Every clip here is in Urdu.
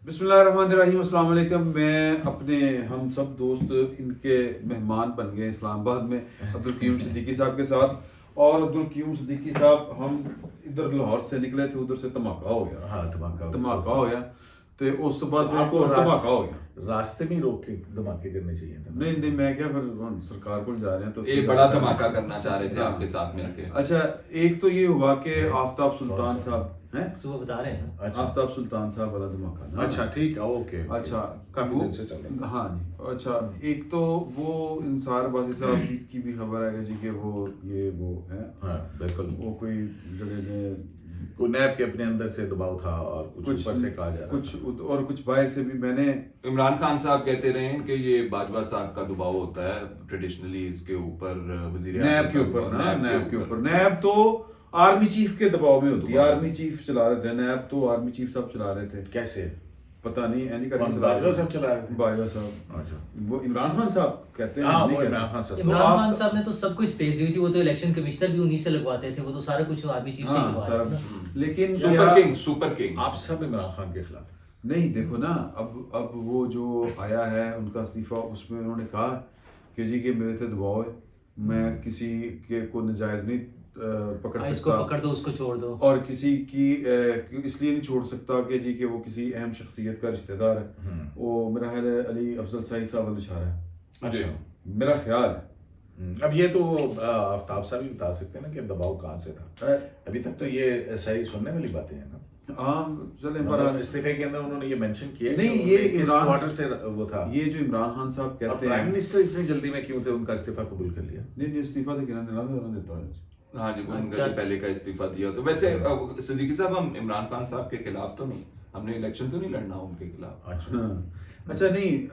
بسم اللہ الرحمن الرحیم. السلام علیکم. میں اپنے ہم سب دوست ان کے مہمان بن گئے اسلام آباد میں عبدالقیوم صدیقی صاحب کے ساتھ. اور عبدالقیوم صدیقی صاحب ہم ادھر لاہور سے نکلے تھے, ادھر سے دھماکہ ہو گیا. ہاں دھماکہ ہو گیا تو اس کے بعد پھر کو دھماکہ ہو گیا. راستے میں روک کے دھماکے کرنے چاہیے تھے. نہیں میں کیا پھر سرکار کو جا رہے ہیں تو ایک بڑا دھماکہ کرنا چاہ رہے تھے آپ کے ساتھ مل کے. اچھا, ایک تو یہ ہوا کہ آفتاب سلطان صاحب ہیں, صبح بتا رہے ہیں آفتاب سلطان صاحب والا دھماکہ. اچھا ٹھیک ہے, اوکے. اچھا کافی دن سے چل رہا ہے. ہاں جی. اچھا, ایک تو وہ انصار بازی صاحب کی بھی خبر ہے جی کہ وہ ہے. ہاں بالکل, وہ کوئی جگہ میں کوئی نیب کے اپنے اندر سے دباؤ تھا اور کچھ اوپر سے کہا جا رہا کچھ اور کچھ باہر سے بھی. میں نے عمران خان صاحب کہتے رہے ہیں کہ یہ باجوہ صاحب کا دباؤ ہوتا ہے ٹریڈیشنلی اس کے اوپر, وزیر نیب کے اوپر نیب کے اوپر. نیب تو آرمی چیف کے دباؤ میں ہوتی ہے. آرمی چیف چلا رہے تھے نیب, تو آرمی چیف صاحب چلا رہے تھے. کیسے پتہ نہیں اینی کر کے باجوہ صاحب چلا رہے تھے. باجوہ صاحب. اچھا, وہ عمران خان صاحب کہتے ہیں. ہاں وہ عمران خان صاحب. عمران خان صاحب نے تو سب کچھ اسپیس دی ہوئی تھی, وہ تو الیکشن کمشنر بھی انہی سے لگواتے تھے, وہ تو سارا کچھ آرمی چیف سے ہی کروا رہے تھے. لیکن سپر کنگ آپ سب عمران خان کے خلاف نہیں. دیکھو نا, اب وہ جو آیا ہے ان کا استعفیٰ, اس میں انہوں نے کہا کہ جی کہ میرے تھے دباؤ ہے, میں کسی کے کو نجائز نہیں پکڑ اس کو سکتا, پکڑ دو, اس کو چھوڑ دو, اور کسی کی اس لیے نہیں چھوڑ سکتا کہ جی کہ وہ کسی اہم شخصیت کا رشتہ دار ہے. وہ میرا خیال ہے علی افضل صاحب صاحب الاشارہ ہے. اچھا, میرا خیال ہے. اب یہ تو آفتاب صاحب ہی بتا سکتے ہیں نا کہ دباؤ کہاں سے تھا. ابھی تک تو یہ صحیح سننے والی باتیں ہیں نا. عام چلیں پر استعفے کے اندر انہوں نے یہ مینشن کیا نہیں, یہ عمران کوارٹر سے وہ تھا. یہ جو عمران خان صاحب کہتے ہیں پرائم منسٹر اتنی جلدی میں کیوں تھے, ان کا استعفیٰ قبول کر لیا. نہیں استعفیٰ دینا دیتا ہے. ہاں جی, ان کا پہلے کا استعفیٰ دیا. تو ویسے صدیقی صاحب ہم عمران خان صاحب کے خلاف تو نہیں, ہم نے الیکشن تو نہیں لڑنا ان کے خلاف. اچھا نہیں,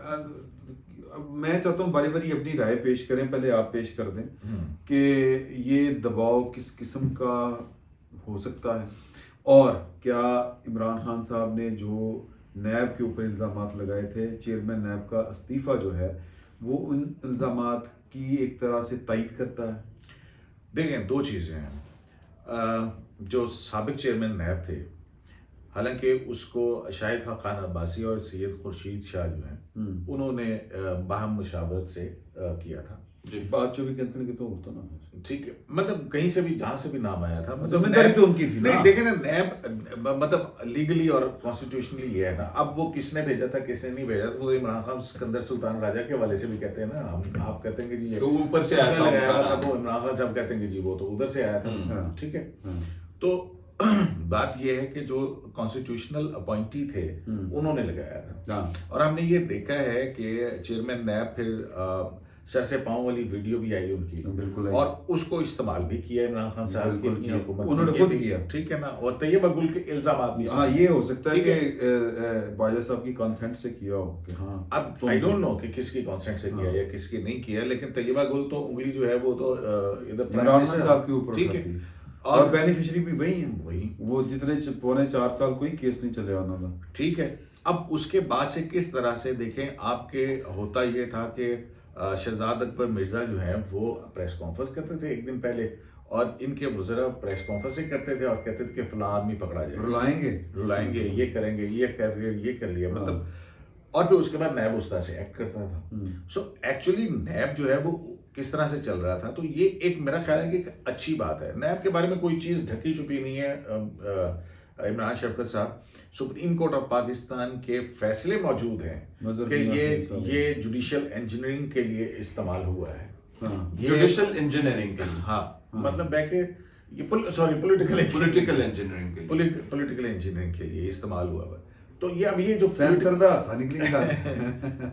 میں چاہتا ہوں باری باری اپنی رائے پیش کریں. پہلے آپ پیش کر دیں کہ یہ دباؤ کس قسم کا ہو سکتا ہے, اور کیا عمران خان صاحب نے جو نیب کے اوپر الزامات لگائے تھے, چیئرمین نیب کا استعفیٰ جو ہے وہ ان الزامات کی ایک طرح سے تائید کرتا ہے. دیکھیں, دو چیزیں ہیں. جو سابق چیئرمین نیب تھے, حالانکہ اس کو شاہد خاقان عباسی اور سید خورشید شاہ جو ہیں انہوں نے باہم مشاورت سے کیا تھا. جی, بات جو بھی کینسل کی تو ہوتا نا, ٹھیک ہے, مطلب کہیں سے بھی جہاں سے بھی نام آیا تھا, ذمہ داری تو ان کی تھی. نہیں دیکھیں نا, نیب مطلب لیگلی اور کانسٹیٹیوشنلی یہ ہے نا. اب وہ کس نے بھیجا تھا کس نے نہیں بھیجا تھا, وہ عمران خان سکندر سلطان راجہ کے حوالے سے بھی کہتے ہیں نا. ہم آپ کہتے ہیں کہ جی اوپر سے آیا تھا, وہ عمران خان صاحب کہتے ہیں کہ جی وہ تو ادھر سے آیا تھا. ٹھیک ہے, تو بات یہ ہے کہ جو کانسٹیٹیوشنل اپوائنٹی تھے انہوں نے لگایا تھا. اور ہم نے یہ دیکھا ہے کہ چیئرمین نیب پھر سر سے پاؤں والی ویڈیو بھی آئی ان کی, اور اس کو استعمال بھی کیا عمران خان صاحب کی حکومت, انہوں نے خود کیا. ٹھیک ہے نا, اور طیبہ گل کے الزامات بھی. ہاں, یہ ہو سکتا ہے کہ باجوہ صاحب کی کانسنٹ سے کیا ہو کہ ہاں. اب آئی ڈونٹ نو کہ کس کی کانسنٹ سے کیا یا کس کی نہیں کیا, لیکن طیبہ گل تو انگلی جو ہے وہ تو ادھر عمران خان صاحب کے اوپر. ٹھیک ہے, اور بینیفیشری بھی وہی ہیں. وہی وہ جتنے 4.5 سال کوئی کیس نہیں چلے انہوں نے. ٹھیک ہے, اب اس کے بعد سے کس طرح سے دیکھیں آپ کے ہوتا یہ تھا کہ شہزاد اکبر مرزا جو ہیں وہ پریس کانفرنس کرتے تھے ایک دن پہلے, اور ان کے وزراء پریس کانفرنس کرتے تھے اور کہتے تھے کہ فلاں آدمی پکڑا جائے, رلائیں گے, یہ کریں گے, یہ کر لیا مطلب. اور پھر اس کے بعد نیب اس طرح سے ایکٹ کرتا تھا. سو ایکچولی نیب جو ہے وہ کس طرح سے چل رہا تھا, تو یہ ایک میرا خیال ہے کہ ایک اچھی بات ہے. نیب کے بارے میں کوئی چیز ڈھکی چھپی نہیں ہے. عمران شفقت صاحب, سپریم کورٹ آف پاکستان کے فیصلے موجود ہیں کہ یہ جوڈیشل انجینئرنگ کے لیے استعمال ہوا ہے. جوڈیشل انجینئرنگ کے لیے, ہاں مطلب ہے کہ پولیٹیکل انجینئرنگ کے لیے استعمال ہوا ہے. تو یہ اب یہ جو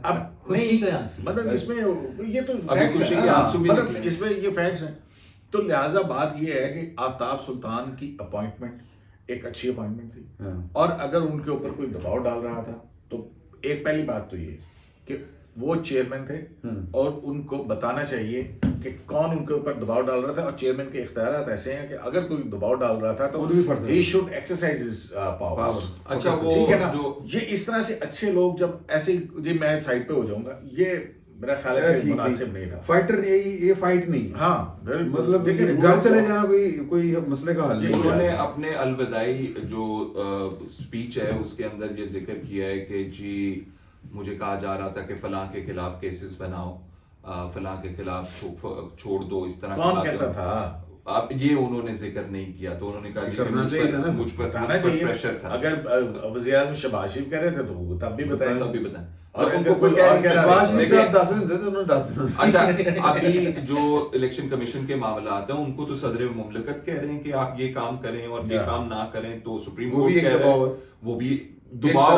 اب خوشی کا مطلب اس میں یہ تو مطلب اس میں یہ فیکٹس ہیں. تو لہٰذا بات یہ ہے کہ آفتاب سلطان کی اپوائنٹمنٹ ایک اچھی اپوائنٹمنٹ تھی, اور اگر ان کے اوپر کوئی دباؤ ڈال رہا تھا تو ایک پہلی بات تو یہ کہ وہ چیئرمین تھے اور ان کو بتانا چاہیے کہ کون ان کے اوپر دباؤ ڈال رہا تھا, اور چیئرمین کے اختیارات ایسے ہیں کہ اگر کوئی دباؤ ڈال رہا تھا تو he should exercise his powers. اچھا, ٹھیک ہے نا, یہ اس طرح سے اچھے لوگ جب ایسے جی میں سائڈ پہ ہو جاؤں گا, میرا خیال ہے کہ مناسب نہیں تھا. فائٹر یہ فائٹ نہیں ہے. ہاں مطلب گھر چلے جانا کوئی مسئلے کا حل نہیں. انہوں نے اپنے الوداعی جو اسپیچ ہے اس کے اندر یہ ذکر کیا ہے کہ جی مجھے کہا جا رہا تھا کہ فلاں کے خلاف کیسز بناؤ, فلاں کے خلاف چھوڑ دو, اس طرح کون کہتا تھا؟ اب یہ انہوں نے ذکر نہیں کیا, تو انہوں نے کہا جی کرنا چاہیے تھا نا, مجھ پر پریشر تھا. اگر وزیر اعظم شہباز شریف کہہ رہے تھے تو تب بھی بتائیں. تب بھی بتائیں. اور ان ان کو کو کوئی کوئی اور کہہ رہا شہباز ہے. شریف صاحب دس نہیں دیتے, انہوں نے دس دینا. اچھا ابھی جو الیکشن کمیشن کے معاملات ہیں ان کو تو صدر مملکت کہہ رہے ہیں کہ آپ یہ کام کریں اور یہ کام نہ کریں, تو سپریم کورٹ کہہ رہے ہیں وہ بھی دباؤ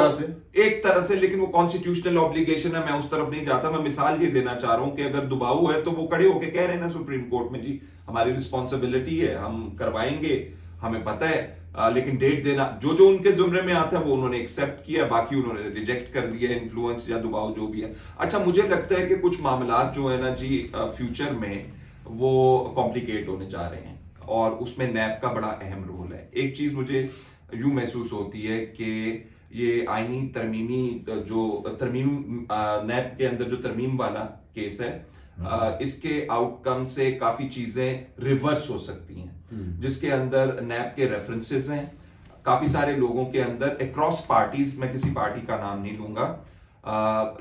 ایک طرح سے, لیکن وہ کانسٹیٹیوشنل اوبلیگیشن ہے, میں اس طرف نہیں جاتا. میں مثال یہ دینا چاہ رہا ہوں کہ اگر دباؤ ہے تو وہ کھڑے ہو کے کہہ رہے ہیں نا سپریم کورٹ میں, جی ہماری رسپانسبلٹی ہے, ہم کروائیں گے, ہمیں پتہ ہے, لیکن ڈیٹ دینا جو ان کے زمرے میں آتا ہے وہ انہوں نے ایکسیپٹ کیا, باقی انہوں نے ریجیکٹ کر دیا, انفلوئنس یا دباؤ جو بھی ہے. اچھا مجھے لگتا ہے کہ کچھ معاملات جو ہے نا جی فیوچر میں وہ کمپلیکیٹ ہونے جا رہے ہیں اور اس میں نیب کا بڑا اہم رول ہے. ایک چیز مجھے یوں محسوس ہوتی ہے کہ یہ آئینی ترمیمی جو ترمیم نیب کے اندر جو ترمیم والا کیس ہے اس کے آؤٹ کم سے کافی چیزیں ریورس ہو سکتی ہیں, جس کے اندر نیب کے ریفرنسز ہیں کافی سارے لوگوں کے اندر اکراس پارٹیز, میں کسی پارٹی کا نام نہیں لوں گا,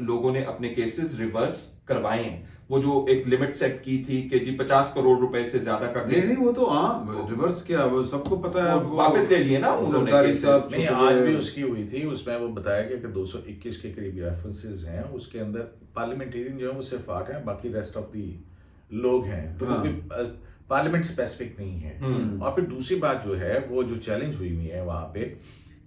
لوگوں نے اپنے کیسز ریورس کروائے ہیں. وہ جو ایک لمٹ سیٹ کی تھی کہ جی 50 کروڑ روپے سے زیادہ کا کیس, نہیں وہ تو ہاں ریورس کیا, وہ سب کو پتا ہے, واپس لے لیے نا انہوں نے کیسز. نہیں آج بھی اس کی ہوئی تھی, اس میں وہ بتایا گیا کہ 221 کے قریب ریفرنسز ہیں, اس کے اندر پارلیمنٹیرین جو ہیں وہ صرف 8 ہیں, باقی ریسٹ آف دی لوگ ہیں, تو پارلیمنٹ اسپیسیفک نہیں ہے. اور پھر دوسری بات جو ہے وہ جو چیلنج ہوئی ہے وہاں پہ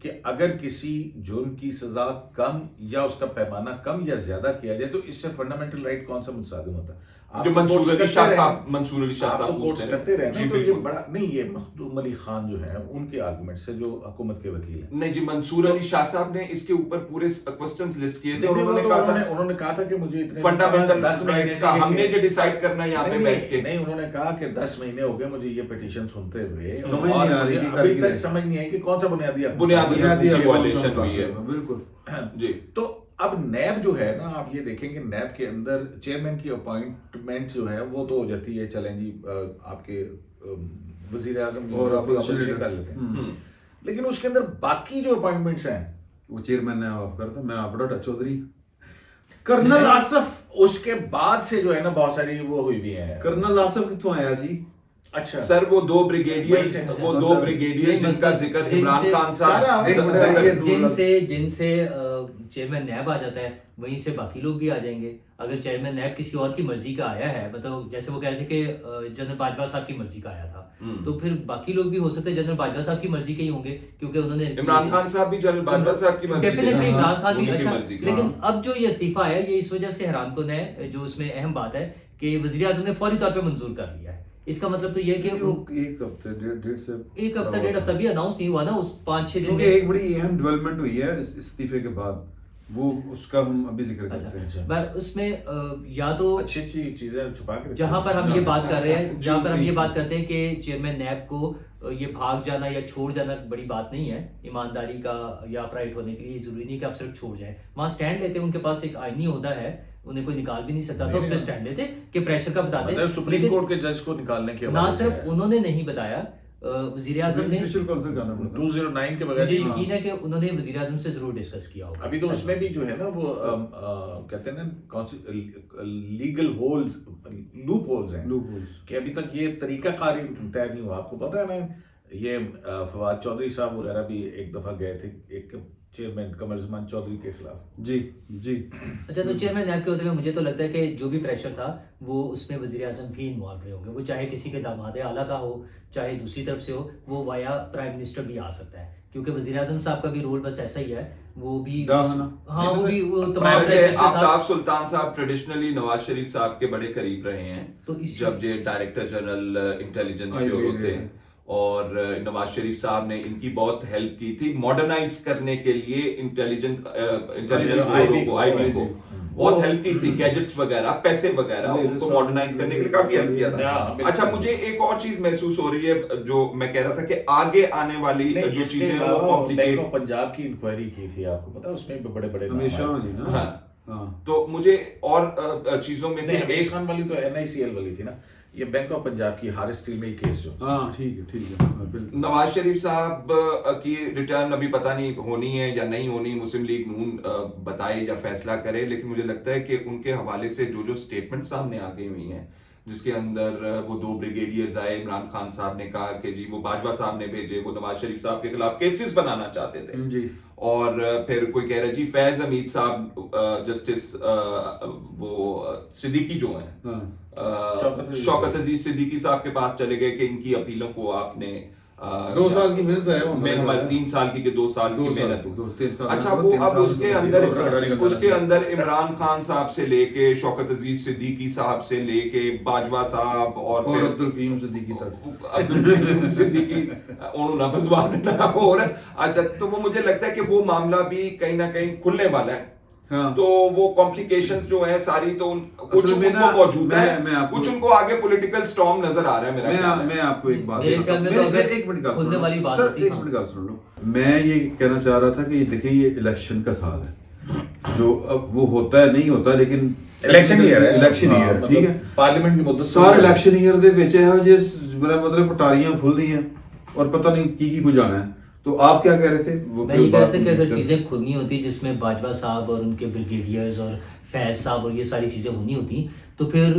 کہ اگر کسی جرم کی سزا کم یا اس کا پیمانہ کم یا زیادہ کیا جائے تو اس سے فنڈامنٹل رائٹ کون سا متصادم ہوتا ہے؟ جو منصور علی شاہ صاحب کورٹس کرتے رہے نا, تو یہ بڑا نہیں, یہ مخدوم علی خان جو ہیں ان کے آرگومنٹ سے جو حکومت کے وکیل ہیں, نہیں جی منصور علی شاہ صاحب نے اس کے اوپر پورے کوسچنز لسٹ کیے تھے, اور انہوں نے کہا تھا کہ مجھے اتنے فنڈامنٹل 10 مہینے کا ہم نے جو ڈیسائیڈ کرنا ہے یہاں پہ بیٹھ کے, نہیں انہوں نے کہا کہ 10 مہینے ہو گئے مجھے یہ پیٹیشن سنتے ہوئے, سمجھ نہیں آ رہی, ابھی تک سمجھ نہیں آئی کہ کون سا بنیادی وائلیشن ہوئی ہے. بالکل جی. تو اب نیب جو ہے نا, آپ یہ دیکھیں کہ نیب کے اندر چیئرمین کی اپوائنٹمنٹ جو ہے وہ تو ہو جاتی ہے, چلیں جی آپ کے وزیر اعظم اور اپوزیشن کر لیتے ہیں, لیکن اس کے اندر باقی جو اپوائنٹمنٹس ہیں وہ چیئرمین نے آپ کرتا, میں آپ ڈاکٹر چودھری, کرنل آصف, اس کے بعد سے جو ہے نا بہت ساری وہ ہوئی بھی ہیں. کرنل آصف کتوں آیا جی؟ اچھا سر وہ دو بریگیڈیئر جن کا ذکر عمران خان صاحب, جن سے چیئرمین نیب آ جاتا ہے وہیں سے باقی لوگ بھی آ جائیں گے. اگر چیئرمین نیب کسی اور کی مرضی کا آیا ہے, مطلب جیسے وہ کہہ رہے تھے کہ جنرل باجوہ صاحب کی مرضی کا آیا تھا, تو پھر باقی لوگ بھی ہو سکتے ہیں جنرل باجوہ صاحب کی مرضی کے ہی ہوں گے, کیونکہ انہوں نے عمران خان صاحب بھی جنرل باجوہ صاحب کی مرضی کے, ڈیفینیٹلی عمران خان بھی. اچھا لیکن اب جو یہ استعفیٰ ہے یہ اس وجہ سے حیران کن ہے, جو اس میں اہم بات ہے کہ وزیر اعظم نے فوری طور پہ منظور کر لیا ہے. اس کا مطلب تو یہ کہ ایک ہفتہ ڈیڑھ ہفتہ بھی اناؤنس نہیں ہوا نا اس 5-6 دن میں. ایک بڑی اہم ڈیولپمنٹ ہوئی ہے استعفے کے بعد, وہ اس کا ہم ابھی ذکر کرتے ہیں. پر اس میں یا تو اچھی اچھی چیزیں چھپا کے جہاں پر ہم یہ بات کر رہے ہیں, جہاں پر ہم یہ بات کرتے ہیں کہ چیئرمین نیب کو یہ بھاگ جانا یا چھوڑ جانا بڑی بات نہیں ہے, ایمانداری کا یا اپرائٹ ہونے کے لیے ضروری نہیں کہ آپ صرف چھوڑ جائیں. وہاں سٹینڈ لیتے, ان کے پاس ایک آئینی عہدہ ہے, انہیں کوئی نکال بھی نہیں سکتا تھا, اس پہ سٹینڈ لیتے کہ پریشر کا بتاتے. سپریم کورٹ کے جج کو نکالنے کے نہ صرف انہوں نے نہیں بتایا, وزیر اعظم نے 209 کے بغیر مجھے یقین ہے کہ انہوں نے وزیر اعظم سے ضرور ڈسکس کیا ہوگا. ابھی تو اس میں بھی جو ہے نا وہ کہتے ہیں نا لیگل ہولز, لوپ ہولز ہیں کہ ابھی تک یہ طریقہ کار طے نہیں ہوا. آپ کو پتا ہے نا یہ فواد چودھری صاحب وغیرہ بھی ایک دفعہ گئے تھے ایک چیئرمین قمر زمان چودھری کے خلاف. جی اچھا, تو چیئرمین نیب کے عہدے میں مجھے تو لگتا ہے کہ جو بھی پریشر تھا وہ اس میں وزیر اعظم بھی انوالو رہے ہوں گے, وہ چاہے کسی کے داماد اعلیٰ کا ہو چاہے دوسری طرف سے ہو, وہ وایا پرائم منسٹر بھی آ سکتا ہے, کیونکہ وزیر اعظم صاحب کا بھی رول بس ایسا ہی ہے, وہ بھی ہاں وہ بھی وہ تمام آفتاب سلطان صاحب ٹریڈیشنلی نواز شریف صاحب کے بڑے قریب رہے ہیں, جب یہ ڈائریکٹر جنرل انٹیلیجنس کے ہوتے ہیں, اور نواز شریف صاحب نے ان کی بہت ہیلپ کی تھی ماڈرنائز کرنے کے لیے انٹیلیجنس بیورو کو, آئی بی کو بہت ہیلپ کی تھی, گیجٹس وغیرہ پیسے وغیرہ ان کو ماڈرنائز کرنے کے لیے کافی ہیلپ کیا تھا. اچھا مجھے ایک اور چیز محسوس ہو رہی ہے جو میں کہہ رہا تھا کہ آگے آنے والی جو چیزیں وہ بینک آف پنجاب کی انکوائری کی تھی, آپ کو پتا اس میں بڑے بڑے ہمیشہ تو مجھے اور چیزوں میں سے حمیش خان والی تو NICL والی تھی نا, یہ بینک آف پنجاب کی ہار اسٹیل مل کیس جو. ٹھیک ہے. نواز شریف صاحب کی ریٹرن ابھی پتہ نہیں ہونی ہے یا نہیں ہونی, مسلم لیگ نون بتائے یا فیصلہ کرے, لیکن مجھے لگتا ہے کہ ان کے حوالے سے جو سٹیٹمنٹ سامنے آ گئی ہوئی ہیں, جس کے اندر وہ 2 بریگیڈیئرز آئے, عمران خان صاحب نے کہا کہ جی وہ باجوہ صاحب نے بھیجے, وہ نواز شریف صاحب کے خلاف کیسز بنانا چاہتے تھے جی, اور پھر کوئی کہہ رہا جی فیض حمید صاحب جسٹس وہ صدیقی جو ہیں شوکت عزیز صدیقی صاحب کے پاس چلے گئے کہ ان کی اپیلوں کو آپ نے 2 سال کی محنت ہے, ہماری 3 سال کی کہ 2 سال کی محنت. اچھا وہ اب اس کے اندر عمران خان صاحب سے لے کے شوکت عزیز صدیقی صاحب سے لے کے باجوہ صاحب اور عبدالقیوم صدیقی تک, عبدالقیوم صدیقی انہوں نے بس بات نہ ہو رہا. اچھا تو وہ مجھے لگتا ہے کہ وہ معاملہ بھی کہیں نہ کہیں کھلنے والا ہے, تو وہ کمپلیکیشنز جو ہیں ساری تو کچھ ان کو موجود ہے, کچھ ان کو آگے پولیٹیکل سٹارم نظر آ رہا ہے. میرا میں آپ کو ایک بات ایک منٹ گل سن لو. میں یہ کہنا چاہ رہا تھا کہ دیکھیں یہ الیکشن کا سال ہے, جو اب وہ ہوتا ہے نہیں ہوتا, لیکن الیکشن ایئر ٹھیک ہے, پارلیمنٹ کی مدت سارے الیکشن ایئر دے وچ ہے جس مطلب پٹاریاں کھل دی ہیں اور پتہ نہیں کی کو جانا ہے. تو آپ کیا کہہ رہے تھے؟ میں یہ کہہ رہا تھا کہ اگر چیزیں کھلنی ہوتی جس میں باجوہ صاحب اور ان کے بریگیڈیئرز اور فیض صاحب اور یہ ساری چیزیں ہونی ہوتی, تو پھر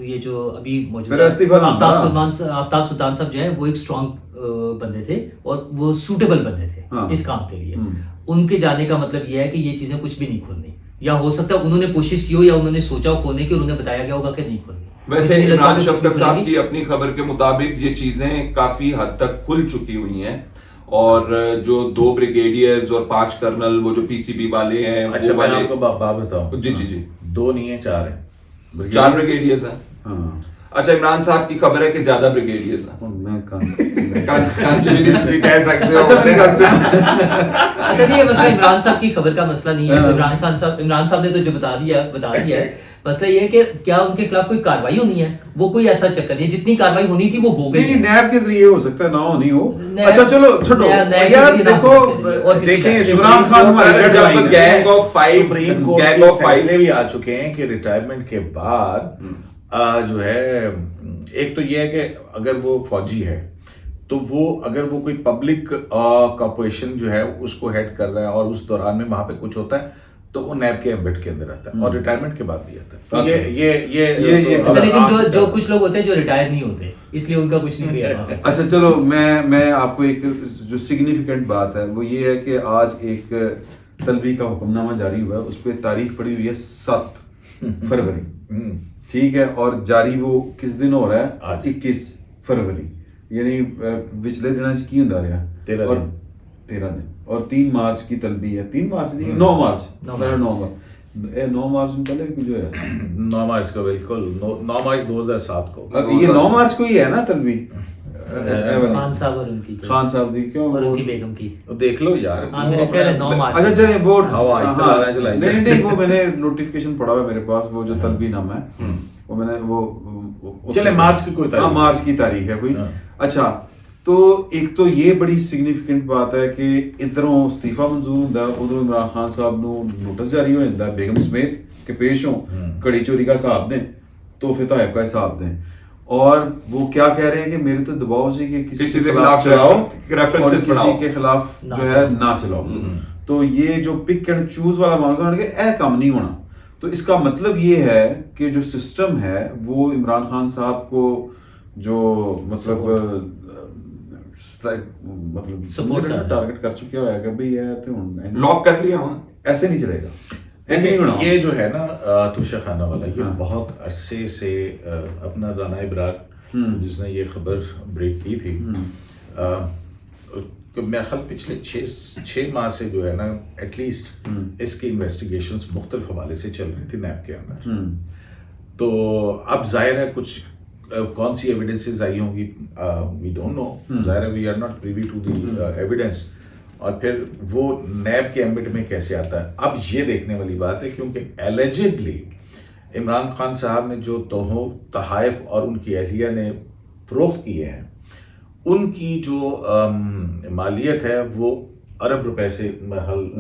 یہ جو ابھی موجود آفتاب سلطان صاحب جو ہے وہ ایک اسٹرانگ بندے تھے اور وہ سوٹیبل بندے تھے اس کام کے لیے. ان کے جانے کا مطلب یہ ہے کہ یہ چیزیں کچھ بھی نہیں کھولنی, یا ہو سکتا ہے انہوں نے کوشش کی ہو یا انہوں نے سوچا ہو کھولنے کی اور انہیں بتایا گیا ہوگا کہ نہیں کھولنی. ویسے عمران شفقت صاحب کی اپنی خبر کے مطابق یہ چیزیں کافی حد تک کھل چکی ہوئی ہیں, اور جو 2 بریگیڈیئرز اور 5 کرنل وہ جو PCB والے ہیں. اچھا میں آپ کو بات بتاؤں, جی 2 نہیں ہیں 4 ہیں, 4 بریگیڈیئرز ہیں. اچھا عمران صاحب کی خبر ہے کہ زیادہ بریگیڈیئرز ہیں. میں کہہ سکتے ہو. اچھا نہیں, مسئلہ عمران صاحب کی خبر کا مسئلہ نہیں ہے. عمران صاحب نے تو جو بتا دیا ہے, مسئلہ یہ ہے کہ کیا ان کے خلاف کوئی کاروائی ہونی ہے, وہ کوئی ایسا چکر نہیں, جتنی کاروائی ہونی تھی وہ ہو گئی. نیب کے ذریعے ہو سکتا ہے, نہ ہونی ہو. اچھا چلو چھوڑو یار, دیکھو دیکھیں عمران خان گینگ آف 5 فیصلے بھی آ چکے ہیں کہ ریٹائرمنٹ کے بعد جو ہے, ایک تو یہ ہے کہ اگر وہ فوجی ہے تو وہ اگر وہ کوئی پبلک کارپوریشن جو ہے اس کو ہیڈ کر رہا ہے اور اس دوران میں وہاں پہ کچھ ہوتا ہے تو وہ نیب کے ایمبٹ کے اندر آتا ہے, اور ریٹائرمنٹ کے بعد بھی آتا ہے. لیکن جو کچھ لوگ ہوتے ہیں جو ریٹائر نہیں ہوتے, اس لیے ان کا کچھ نہیں کیا. اچھا چلو میں آپ کو ایک جو سگنیفیکنٹ بات ہے وہ یہ ہے کہ آج ایک طلبی کا حکم نامہ جاری ہوا ہے, اس پہ تاریخ پڑی ہوئی ہے 7 فروری, ٹھیک ہے, اور جاری وہ کس دن ہو رہا ہے 21 فروری, یعنی پچھلے دنوں کی ہوں رہا 13 دن, اور 3 مارچ کی طلبی ہے. 3 مارچ نہیں, 9 مارچ میں پہلے بھی جو ہے 9 مارچ کو, بالکل 9 مارچ 2007 کو. یہ 9 مارچ کو ہی ہے نا طلبی خان صاحب اور ان کی, خان صاحب دی کیوں, اور ان کی بیگم کی, دیکھ لو یار. میرے خیال ہے 9 مارچ. اچھا چلیں وہ نہیں وہ میں نے نوٹیفکیشن پڑھا ہوا میرے پاس, وہ جو طلبی نام ہے وہ میں نے وہ چلے مارچ کی کوئی تاریخ, مارچ کی تاریخ ہے کوئی. اچھا تو ایک تو یہ بڑی سگنیفیکنٹ بات ہے کہ ادھروں استعفیٰ منظور ہوتا ہے, ادھروں عمران خان صاحب نو نوٹس جاری ہو جاتا ہے بیگم سمیت کہ پیش ہوں, کڑی چوری کا حساب دیں, تحفے تحائف کا حساب دیں, اور وہ کیا کہہ رہے ہیں کہ میرے تو دباؤ سے کہ کسی کے خلاف چلاؤ اور کسی کے خلاف جو ہے نہ چلاؤ. تو یہ جو پک اینڈ چوز والا معاملہ ہے کہ کام نہیں ہونا. تو اس کا مطلب یہ ہے کہ جو سسٹم ہے وہ عمران خان صاحب کو جو مطلب ٹارگٹ کر چکے ہوا ہے کہ بھئی لاک کر لیا ہوں, ایسے نہیں چلے گا. یہ جو ہے نا توشہ خانہ والا, یہ بہت عرصے سے اپنا رانا ابراق جس نے یہ خبر بریک کی تھی, میرا خیال پچھلے 6 ماہ سے جو ہے نا ایٹ لیسٹ اس کی انویسٹیگیشنز مختلف حوالے سے چل رہی تھی نیب کے اندر. تو اب ظاہر ہے کچھ کون سی ایویڈنسز آئی ہوں گی, وی ڈونٹ نو, ظاہر ہے we are not privy to the evidence, اور پھر وہ نیب کے ایمبٹ میں کیسے آتا ہے. اب یہ دیکھنے والی بات ہے کیونکہ ایلیجڈلی عمران خان صاحب نے جو تحائف اور ان کی اہلیہ نے فروخت کیے ہیں, ان کی جو مالیت ہے وہ ارب روپے سے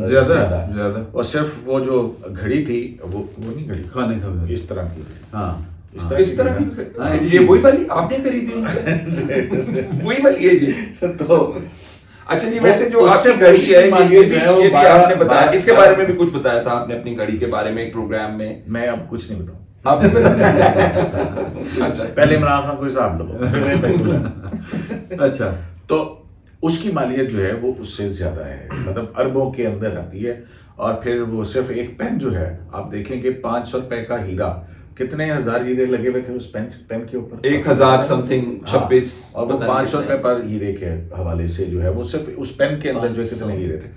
زیادہ اور صرف وہ جو گھڑی تھی وہ نہیں گھڑی کھانے کا اس طرح کی ہاں اس طرح کی یہ وہی والی آپ نے خریدی ان سے وہی والی ہے جی تو اچھا جی ویسے جو آپ کی گھڑی ہے یہ بھی آپ نے بتایا اس کے بارے میں بھی کچھ بتایا تھا آپ نے اپنی گھڑی کے بارے میں ایک پروگرام میں اب کچھ نہیں بتاؤں آپ نے بتایا اچھا پہلے عمران خان کو حساب لگو اچھا تو اس کی مالیت جو ہے وہ اس سے زیادہ ہے مطلب اربوں کے اندر آتی ہے اور پھر وہ صرف ایک پین جو ہے آپ دیکھیں کہ 500 روپے کا ہیرا کتنے ہزار ہیرے لگے ہوئے تھے اس پین کے اوپر 1000 سمتھنگ 26 اور وہ 500 روپے پر ہیرے کے حوالے سے جو ہے وہ صرف اس پین کے اندر جو کتنے ہیرے تھے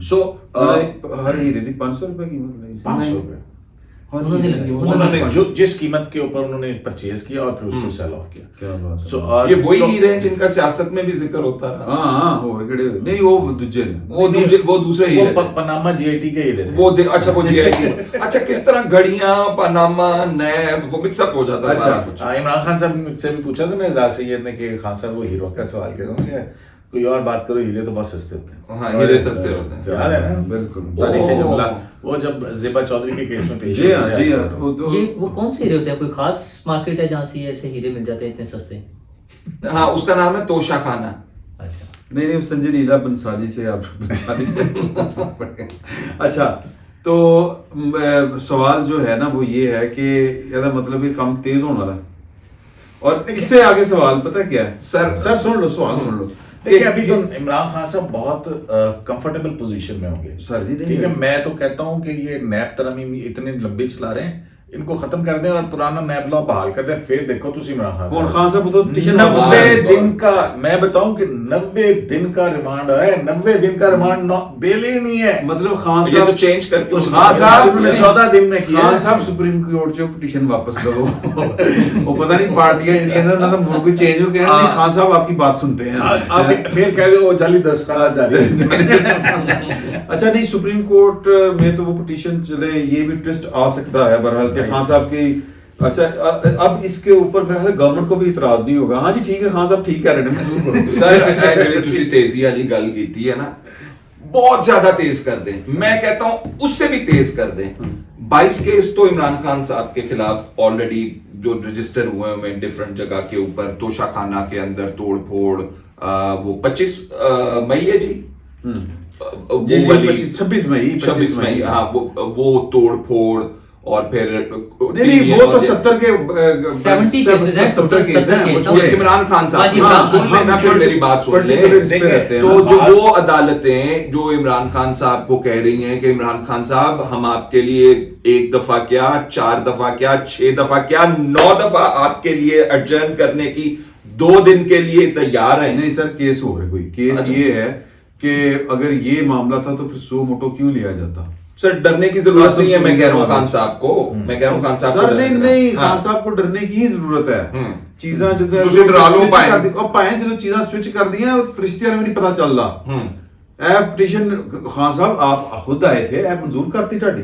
سو ہر ہیرے تھی 500 روپے قیمت 500 روپے انہوں نے جو جس قیمت کے اوپر انہوں نے پرچیز کیا اور پھر اس کو سیل آف کیا. کیا بات ہے. So, یہ وہی ہیرے ہیں جن کا سیاست میں بھی ذکر ہوتا رہا. ہاں نہیں وہ دوسرے وہ دوسرے ہیرے وہ پاناما جی آئی ٹی کے ہیرے تھے. وہ اچھا وہ جی آئی ٹی اچھا کس طرح گھڑیاں پاناما نیب وہ مکس اپ ہو جاتا ہے سارا کچھ. عمران خان صاحب سے بھی پوچھا تھا نا اعزاز سید نے کہ خان صاحب وہ ہیرو کا سوال کیا تھا کوئی اور بات کرو ہیرے تو بہت سستے ہوتے ہیں. ہاں ہیرے سستے ہوتے ہیں. یاد ہے نا بالکل تاریخی جملہ وہ جب زیبا چودھری کے کیس میں پیش. جی ہاں یہ وہ کون سے ہیرے ہوتے ہیں؟ کوئی خاص مارکیٹ ہے جہاں سے ایسے ہیرے مل جاتے ہیں اتنے سستے؟ ہاں اس کا نام ہے توشا خانہ. اچھا نہیں سنجے لیلا بنسالی سے آپ بنسالی سے اچھا تو سوال جو ہے نا وہ یہ ہے کہ یہ مطلب یہ کام تیز ہونے والا ہے. اور اس سے آگے سوال پتہ کیا ہے سر سن لو سوال سن لو. دیکھیں ابھی تو عمران خان صاحب بہت کمفرٹیبل پوزیشن میں ہوں گے سر جی. ٹھیک ہے میں تو کہتا ہوں کہ یہ نیب ترمیم اتنے لمبے چلا رہے ہیں ان کو ختم کر دیں اور پرانا نیب لا بحال کر دیں. پھر دیکھو تو عمران صاحب تو 90 دن کا میں بتاؤں کہ 90 دن کا ریمانڈ ہے. 90 دن کا ریمانڈ بیل ہی نہیں ہے. مطلب خان یہ صاحب تو چینج کر کے خان صاحب نے 14 دن میں کیا. خان صاحب سپریم کورٹ سے پٹیشن واپس کرو. وہ پتہ نہیں پارٹیاں انڈین نہ تو ملک چینج ہو گیا. خان صاحب آپ کی بات سنتے ہیں آپ پھر کہہ دو جعلی دستخط جاری. اچھا نہیں سپریم کورٹ میں تو وہ پٹیشن چلے یہ بھی ٹوسٹ آ سکتا ہے بہرحال کہ خان صاحب کی. اچھا اب اس کے اوپر بہرحال گورنمنٹ کو بھی اعتراض نہیں ہوگا. ہاں جی ٹھیک ہے خان صاحب ٹھیک کہہ رہے ہیں منظور کرو. سر جڑی تسی تیزی والی گل کیتی ہے نا بہت زیادہ تیز کر دیں. میں کہتا ہوں اس سے بھی تیز کر دیں. 22 کیس تو عمران خان صاحب کے خلاف آلریڈی جو رجسٹر ہوئے ہیں ڈفرنٹ جگہ کے اوپر. توشا خانہ کے اندر توڑ پھوڑ وہ 25 مئی ہے جی 26 مئی ہاں وہ توڑ پھوڑ اور پھر نہیں وہ تو 70 کے 70 کیس ہیں. عمران خان صاحب سن لینا پھر میری بات سن لیں. تو جو وہ عدالتیں جو عمران خان صاحب کو کہہ رہی ہیں کہ عمران خان صاحب ہم آپ کے لیے 1 دفعہ کیا 4 دفعہ کیا 6 دفعہ کیا 9 دفعہ آپ کے لیے ایڈجرن کرنے کی 2 دن کے لیے تیار ہیں. نہیں سر کیس ہو رہا کوئی کیس یہ ہے کہ اگر یہ معاملہ تھا تو پھر سو موٹو کیوں لیا جاتا. سر ڈرنے کی ضرورت نہیں ہے. میں کہہ رہا ہوں خان صاحب کو میں کہہ رہا ہوں خان صاحب سر نہیں خان صاحب کو ڈرنے کی ضرورت ہے. چیزاں جو پائیں جو چیزاں سوئچ کر دی ہیں فرشتیاں نے بھی نہیں پتا چل رہا. اے پٹیشن خان صاحب آپ خود آئے تھے اے منظور کرتی ٹاڈی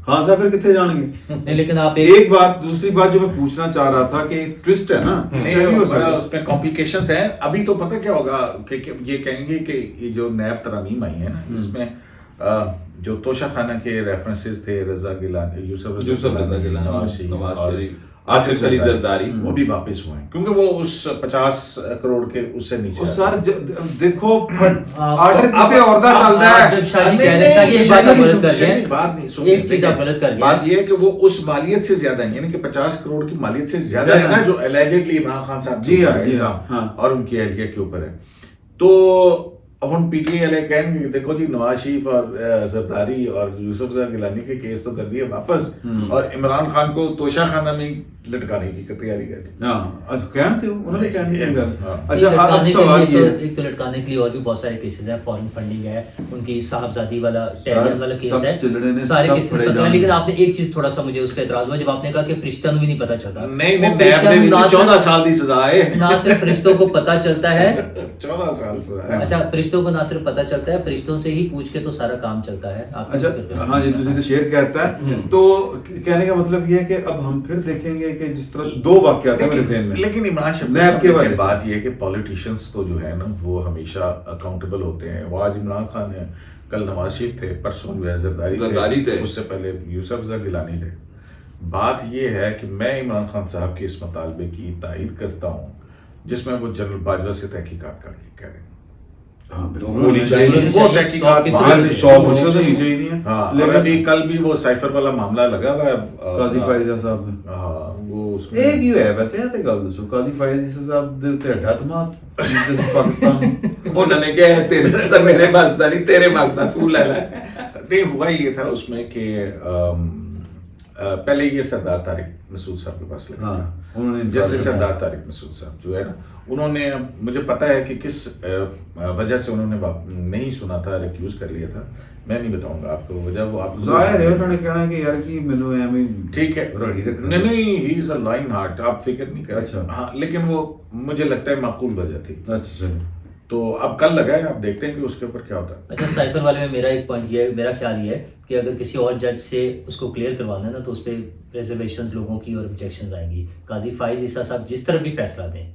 خان صاحب پھر کتنے جان گے. لیکن آپ ایک بات دوسری بات جو میں پوچھنا چاہ رہا تھا کہ ٹوسٹ ہے نا اس میں کمپلیکیشنز ہیں. ابھی تو پتہ کیا ہوگا کہ یہ کہیں گے کہ یہ جو نیب ترامیم آئی ہیں نا اس میں جو توشا خانہ کے ریفرنسز تھے رضا گیلانی یوسف رضا گیلانی نواز شریف آصف علی زرداری وہ بھی واپس ہوئے کیونکہ وہ اس 50 کروڑ کے اس سے نیچے. سر دیکھو آرڈر کسے اور دا چل رہا ہے. جب شاہی کہہ رہے ہیں یہ بات غلط کر رہے ہیں. بات نہیں سن ایک چیز آپ غلط کر رہے ہیں. بات یہ ہے کہ وہ اس مالیت سے زیادہ ہیں یعنی کہ 50 کروڑ کی مالیت سے زیادہ ہے نا جو الیجڈلی عمران خان صاحب جی ہاں اور ان کی اہلیہ کے اوپر ہے. تو ہن پی ٹی آئی والے کہیں گے دیکھو جی نواز شریف اور زرداری اور یوسف رضا گیلانی کے کیس تو کر دیے واپس اور عمران خان کو توشا خانہ میں لٹکانے کی تیاری کر دی. ہاں کہتے ہو انہوں نے کہنے کی گل. اچھا اب سوال یہ ایک تو لٹکانے کے لیے اور بھی بہت سارے کیسز ہیں. فارن فنڈنگ ہے ان کی صاحبزادی والا ٹیلر والا کیس ہے سارے کیسز سب. لیکن آپ نے ایک چیز تھوڑا سا مجھے اس پہ اعتراض ہوا جب آپ نے کہا کہ فرشتوں کو بھی نہیں پتا چلتا. نہیں 14 سال کی سزا ہے. نہ صرف فرشتوں کو پتا چلتا ہے 14 سال سزا ہے. اچھا فرشتوں کو نہ صرف پتا چلتا ہے فرشتوں سے ہی پوچھ کے تو سارا کام چلتا ہے. اچھا ہاں جی تسی تو شعر کہتا ہے. تو کہنے کا مطلب یہ ہے کہ اب ہم پھر دیکھیں گے کہ جس طرح دو واقعات ہیں میرے ذہن میں. لیکن عمران شفیع نیب کے صاحب حوالے کی سے بات یہ ہے کہ پولیٹیشنز تو جو ہے نا وہ ہمیشہ اکاؤنٹیبل ہوتے ہیں. وہ آج عمران خان ہے, کل نواز شریف تھے, پرسوں جو ہے زرداری تھے, اس سے پہلے یوسف زر گیلانی تھے. بات یہ ہے کہ میں عمران خان صاحب کے اس مطالبے کی تائید کرتا ہوں جس میں وہ جنرل باجوہ سے تحقیقات کر رہے ہیں. ہونی چاہیے وہ تحقیقات 100% ہونی چاہیے. لیکن ابھی کل بھی وہ سائفر والا معاملہ لگا ہوا ہے قاضی فائز صاحب نے. ہاں وہ اس میں ایک ہی ہے ویسے تے گل دسو قاضی فائز صاحب دے تے اعتماد جس پاکستان انہوں نے کہا تیرے تو میرے واسطہ نہیں, تیرے واسطہ تو لے لے. نہیں ہوا یہ تھا اس میں کہ پہلے یہ سردار طارق مسعود صاحب کے پاس لگا تھا. انہوں نے جیسے سردار طارق مسعود صاحب جو ہے نا, انہوں نے, مجھے پتا ہے کہ کس وجہ سے انہوں نے نہیں سنا تھا, ریکیوز کر لیا تھا. میں نہیں بتاؤں گا آپ کو وجہ, وہ آپ ظاہر ہے انہوں نے کہنا کہ یار کہ مینوں ایویں ٹھیک ہے رڑی رکھنا. نہیں ہی از اے لائن ہارٹ, آپ فکر نہیں کریں. اچھا ہاں لیکن وہ مجھے لگتا ہے معقول وجہ تھی. اچھا چلو تو اب کل لگا ہے, آپ دیکھتے ہیں کہ اس کے اوپر کیا ہوتا ہے. اچھا سائفر والے میں میرا ایک پوائنٹ یہ ہے, میرا خیال یہ ہے کہ اگر کسی اور جج سے اس کو کلیئر کروانا ہے نا تو اس پہ ریزرویشنز لوگوں کی اور آبجیکشنز آئیں گی. قاضی فائز عیسیٰ صاحب جس طرح بھی فیصلہ دیں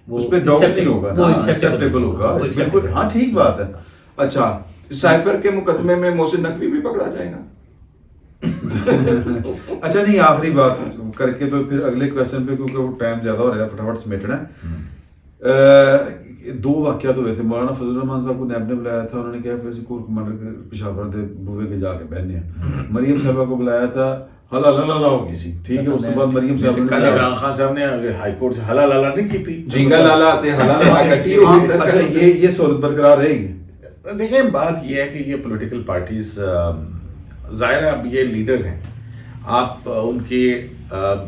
اس پہ ڈاؤٹ نہیں ہوگا, وہ ایکسیپٹیبل ہوگا. بالکل ہاں ٹھیک بات ہے. اچھا سائفر کے مقدمے میں محسن نقوی بھی پکڑا جائے گا. اچھا نہیں آخری بات کر کے تو پھر اگلے کویشچن پہ, کیونکہ وہ ٹائم زیادہ ہو رہا ہے, فٹافٹ سمیٹنا ہے. دو واقعات ہوئے تھے. مولانا فضل الرحمان صاحب کو نیب نے بلایا تھا, انہوں نے کہا پھر کور کمانڈر پشاور دے بوے کے جا کے بہنے ہیں. مریم صاحبہ کو بلایا تھا, ہلا لالا ہو گئی سی, ٹھیک ہے. اس کے بعد مریم صاحب کل عمران خان صاحب نے ہائی کورٹ سے حلال لالا نہیں کی تھی, جھینگا لالا آتے حلال لالا کٹی ہوگی سر. اچھا یہ صورت برقرار رہے گی. دیکھیں بات یہ ہے کہ یہ پولیٹیکل پارٹیز ظاہر ہے اب یہ لیڈرز ہیں, آپ ان کی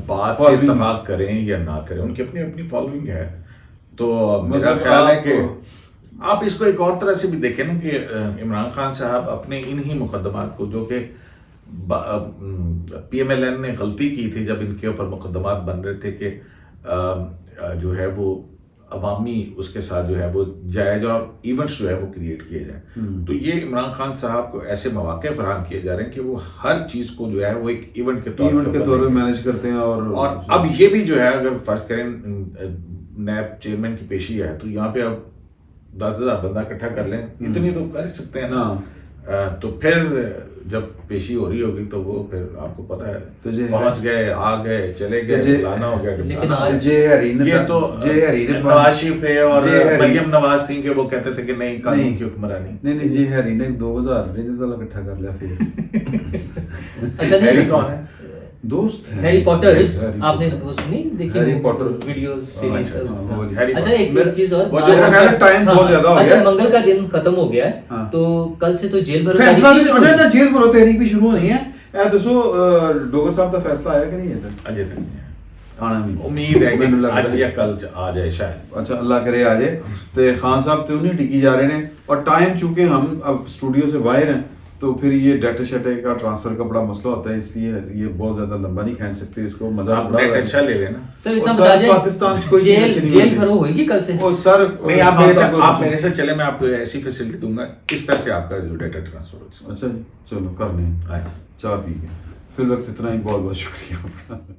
بات سے اتفاق کریں یا نہ کریں, ان کی اپنی اپنی فالوئنگ ہے. تو میرا خیال ہے کہ آپ اس کو ایک اور طرح سے بھی دیکھیں نا کہ عمران خان صاحب اپنے انہی مقدمات کو, جو کہ پی ایم ایل این نے غلطی کی تھی جب ان کے اوپر مقدمات بن رہے تھے کہ جو ہے وہ عوامی اس کے ساتھ جو ہے وہ جائز اور ایونٹس جو ہے وہ کریٹ کیے جائیں. تو یہ عمران خان صاحب کو ایسے مواقع فراہم کیے جا رہے ہیں کہ وہ ہر چیز کو جو ہے وہ ایک ایونٹ کے طور پہ مینیج کرتے ہیں. اور اب یہ بھی جو ہے اگر فرض کریں نیب چیئرمین کی پیشی ہے تو یہاں پہ اب 10,000 بندہ اکٹھا کر لیں, اتنی تو کر سکتے ہیں نا. تو پھر جب پیشی ہو رہی ہوگی تو وہ پھر آپ کو پتا ہے پہنچ گئے, آ گئے, چلے گئے, لانا ہو گیا. یہ تو نواز شریف تھے اور مریم نواز تھیں کہ وہ کہتے تھے کہ نہیں قانون کی حکمرانی. نہیں جی ہیری نے 2,000 اکٹھا کر لیا. پھر اچھا ہیری کون ہے؟ دوست ہیری پاٹر, آپ نے وہ سنی دیکھی Harry Potter videos series. Harry اچھا ایک چیز اور, ٹائم بہت زیادہ ہو گیا. اچھا منگل کا دن ختم ہو گیا ہے تو کل سے تو جیل بھرو فیصلہ جیل بھرو تحریک بھی شروع ہونی ہے. دسو ڈوگر صاحب کا فیصلہ آیا کہ نہیں ہے؟ اجے تک نہیں آنا بھی امید ہے کہ آج یا کل آ جائے شاید. اچھا اللہ کرے آ جائے. تو خان صاحب تو انہیں ٹکی جا رہے ہیں, اور ٹائم چونکہ ہم اب اسٹوڈیو سے باہر ہیں تو پھر یہ ڈیٹا شیٹا کا ٹرانسفر کا بڑا مسئلہ ہوتا ہے, اس لیے یہ بہت زیادہ لمبا نہیں کھینچ سکتے. اس کو مزہ بڑا اچھا لے لینا سر. اتنا بتا جائیں پاکستان سے کوئی جیل بھرو ہوئے گی کل سے. اور سر نہیں, آپ میرے سے چلے, میں آپ کو ایسی فیسلٹی دوں گا اس طرح سے آپ کا جو ڈیٹا ٹرانسفر ہو. اچھا جی چلو کر لیں چائے پی کے. فی الوقت اتنا ہی, بہت بہت شکریہ آپ کا.